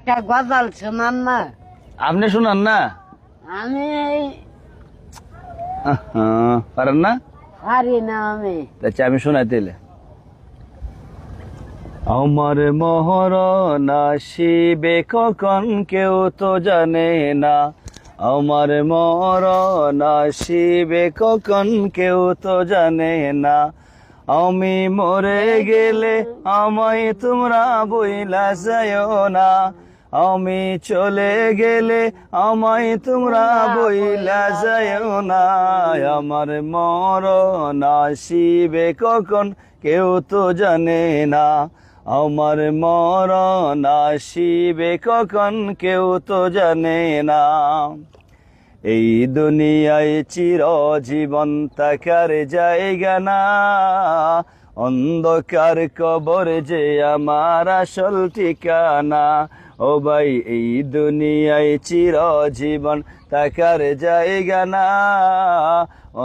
একটা গজাল শোনান না। আপনি শুনান না? আমি পারেন না? পারি না আমি। আচ্ছা আমি শোনাই দিলে। আমার মরণ আসিবে কখন কেউ তো জানে না, আমার মরণ আসিবে কখন কেউ তো জানে না। আমি মরে গেলে আমায় তোমরা বইলা যাইও না, আমি চলে গেলে আমায় তোমরা বইলা যাইও না। আমার মরণ আসিবে কখন কেউ তো জানে না, আমার মরণ আসিবে কখন কেউ তো জানে না। এই দুনিয়ায় চিরজীবন থাকার জায়গা না, অন্ধকার কবর যে আমার আসল ঠিকানা। ও ভাই এই দুনিয়ায় চিরজীবন থাকার জায়গা না,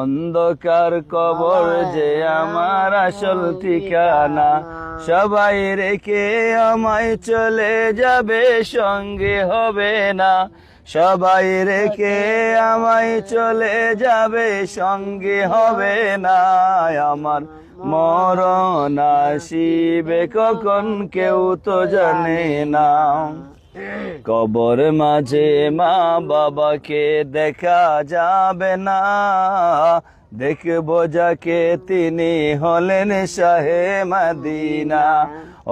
অন্ধকার কবর যে আমার আসল ঠিকানা। সবাই রেখে আমায় চলে যাবে, সঙ্গে হবে না, সবাই রেখে আমায় চলে যাবে, সঙ্গে হবে না। আমার মরণ আসিবে কখন কেউ তো জানে না। কবর মাঝে মা বাবাকে দেখা যাবে না, দেখবো যাকে তিনি হলেন শাহে মদিনা।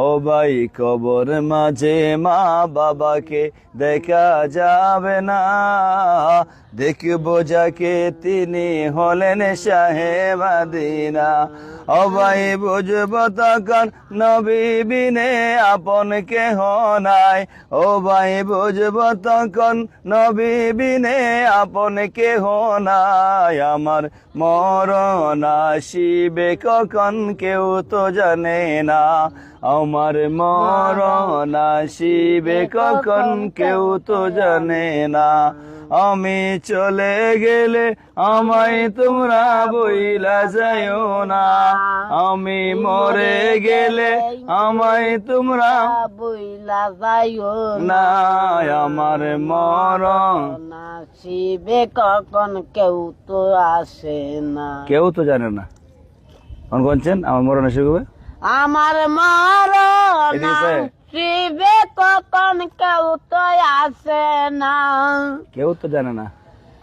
ও ভাই কবর মাঝে মা বাবাকে দেখা যাবে না, দেখবো যাকে তিনি হলেন শাহে মদিনা। ও ভাই বুঝবো তখন নবী বিনে আপন কেহ নাই, ও ভাই বুঝবো তখন নবী বিনে আপন কেহ নাই। আমার মরণ আসিবে কখন কেউ তো জানে না, আমার মরণ আসিবে কখন কেউ তো জানে না। আমি চলে গেলে আমায় তোমরা বইলা যাইও না, আমি মরে গেলে আমায় তোমরা বইলা যাইও না। আমার মরণ আসিবে কখন কেউ তো আসে না। কেউ তো জানে না। কোন কোনছেন আমার মরণ আসিবে? আমার মরণ এদিকে আসিবে কখন কেউ তো আসে না। কেউ তো জানে না।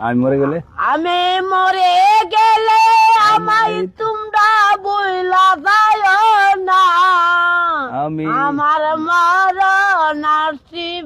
আমি মরে গেলে, আমি মরে গেলে আমায় তোমরা বইলা যাইও না, আমি আমার মরণ আসিবে